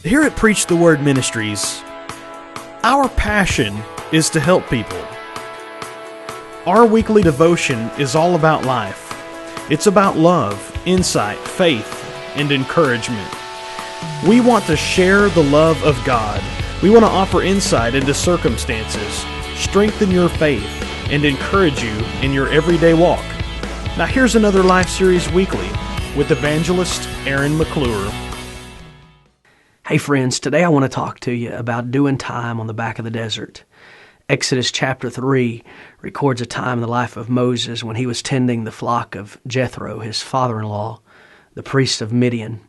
Here at Preach the Word Ministries, our passion is to help people. Our weekly devotion is all about life. It's about love, insight, faith, and encouragement. We want to share the love of God. We want to offer insight into circumstances, strengthen your faith, and encourage you in your everyday walk. Now here's another Life Series Weekly with Evangelist McClure. Hey friends, today I want to talk to you about doing time on the back of the desert. Exodus chapter 3 records a time in the life of Moses when he was tending the flock of Jethro, his father-in-law, the priest of Midian.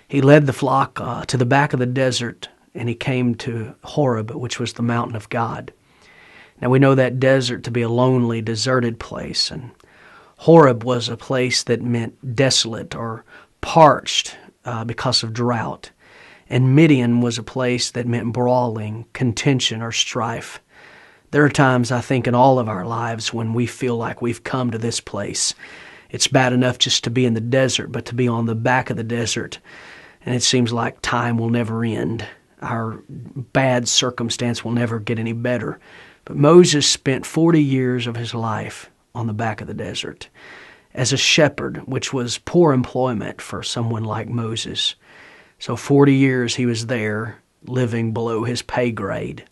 He led the flock to the back of the desert, and he came to Horeb, which was the mountain of God. Now we know that desert to be a lonely, deserted place, and Horeb was a place that meant desolate or parched because of drought. And Midian was a place that meant brawling, contention, or strife. There are times, I think, in all of our lives when we feel like we've come to this place. It's bad enough just to be in the desert, but to be on the back of the desert, and it seems like time will never end. Our bad circumstance will never get any better. But Moses spent 40 years of his life on the back of the desert as a shepherd, which was poor employment for someone like Moses. So 40 years he was there, living below his pay grade.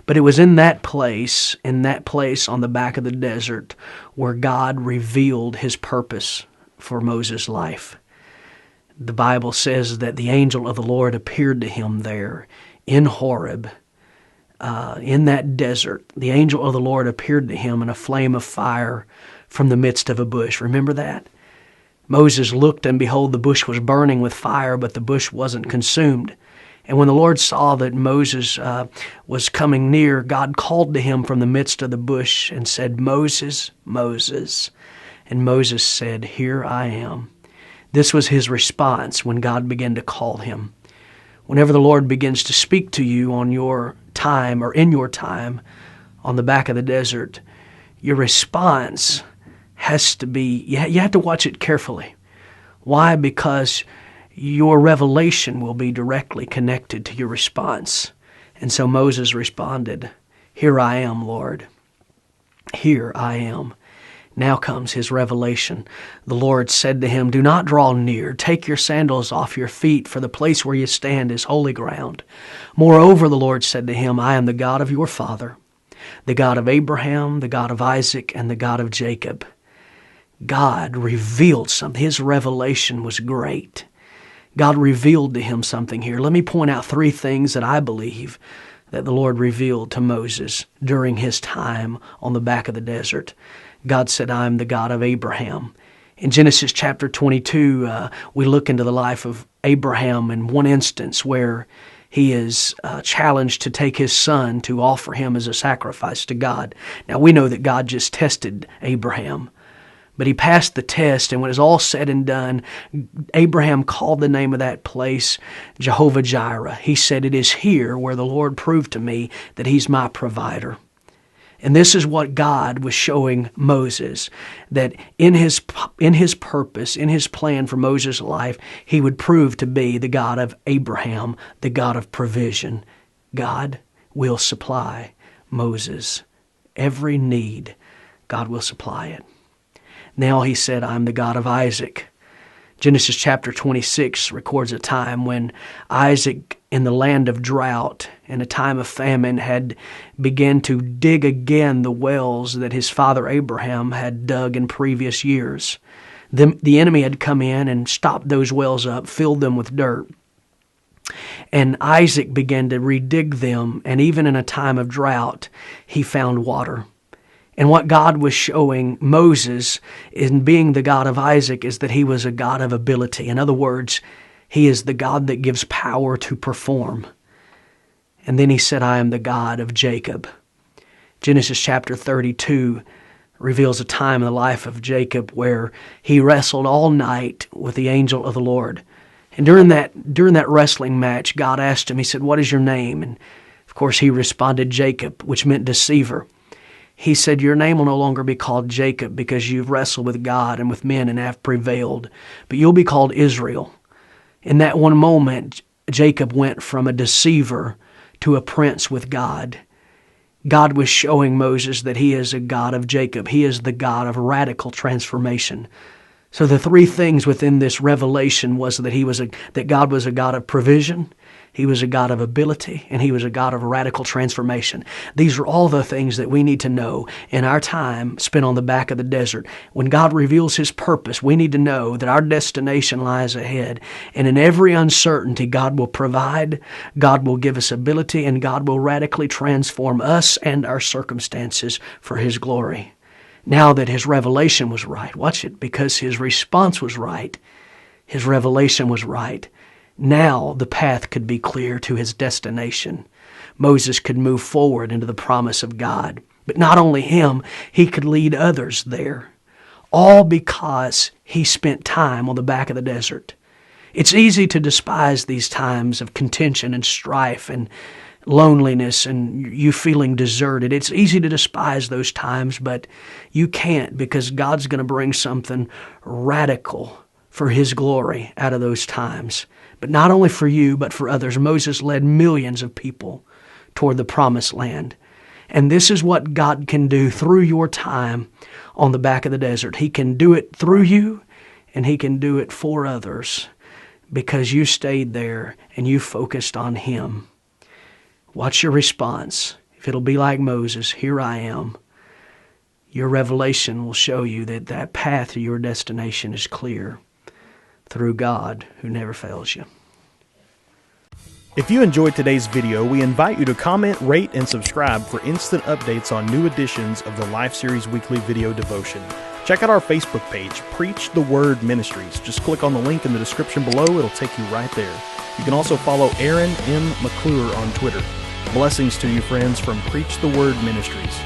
But it was in that place on the back of the desert, where God revealed his purpose for Moses' life. The Bible says that the angel of the Lord appeared to him there in Horeb, in that desert. The angel of the Lord appeared to him in a flame of fire from the midst of a bush. Remember that? Moses looked, and behold, the bush was burning with fire, but the bush wasn't consumed. And when the Lord saw that Moses was coming near, God called to him from the midst of the bush and said, "Moses, Moses." And Moses said, "Here I am." This was his response when God began to call him. Whenever the Lord begins to speak to you on your time or in your time on the back of the desert, your response has to be, you have to watch it carefully. Why? Because your revelation will be directly connected to your response. And so Moses responded, "Here I am, Lord. Here I am." Now comes his revelation. The Lord said to him, "Do not draw near. Take your sandals off your feet, for the place where you stand is holy ground." Moreover, the Lord said to him, "I am the God of your father, the God of Abraham, the God of Isaac, and the God of Jacob." God revealed something. His revelation was great. God revealed to him something here. Let me point out three things that I believe that the Lord revealed to Moses during his time on the back of the desert. God said, "I am the God of Abraham." In Genesis chapter 22, we look into the life of Abraham in one instance where he is challenged to take his son to offer him as a sacrifice to God. Now we know that God just tested Abraham, but he passed the test, and when it was all said and done, Abraham called the name of that place Jehovah Jireh. He said, "It is here where the Lord proved to me that he's my provider." And this is what God was showing Moses, that in his purpose, in his plan for Moses' life, he would prove to be the God of Abraham, the God of provision. God will supply Moses every need. God will supply it. Now he said, "I'm the God of Isaac." Genesis chapter 26 records a time when Isaac, in the land of drought, in a time of famine, had begun to dig again the wells that his father Abraham had dug in previous years. The enemy had come in and stopped those wells up, filled them with dirt. And Isaac began to redig them, and even in a time of drought, he found water. And what God was showing Moses in being the God of Isaac is that he was a God of ability. In other words, he is the God that gives power to perform. And then he said, "I am the God of Jacob." Genesis chapter 32 reveals a time in the life of Jacob where he wrestled all night with the angel of the Lord. And during that wrestling match, God asked him, he said, "What is your name?" And of course he responded, "Jacob," which meant deceiver. He said, "Your name will no longer be called Jacob because you've wrestled with God and with men and have prevailed, but you'll be called Israel." In that one moment, Jacob went from a deceiver to a prince with God. God was showing Moses that He is a God of Jacob. He is the God of radical transformation. So the three things within this revelation was that that God was a God of provision, He was a God of ability, and He was a God of radical transformation. These are all the things that we need to know in our time spent on the back of the desert. When God reveals His purpose, we need to know that our destination lies ahead. And in every uncertainty, God will provide, God will give us ability, and God will radically transform us and our circumstances for His glory. Now that his revelation was right, watch it, because his response was right, his revelation was right. Now the path could be clear to his destination. Moses could move forward into the promise of God. But not only him, he could lead others there. All because he spent time on the back of the desert. It's easy to despise these times of contention and strife and loneliness and you feeling deserted. It's easy to despise those times, but you can't, because God's going to bring something radical for His glory out of those times. But not only for you, but for others. Moses led millions of people toward the promised land. And this is what God can do through your time on the back of the desert. He can do it through you, and He can do it for others, because you stayed there and you focused on Him. What's your response? If it'll be like Moses, here I am, your revelation will show you that that path to your destination is clear through God who never fails you. If you enjoyed today's video, we invite you to comment, rate, and subscribe for instant updates on new editions of the Life Series Weekly Video Devotion. Check out our Facebook page, Preach the Word Ministries. Just click on the link in the description below. It'll take you right there. You can also follow Aaron M. McClure on Twitter. Blessings to you, friends, from Preach the Word Ministries.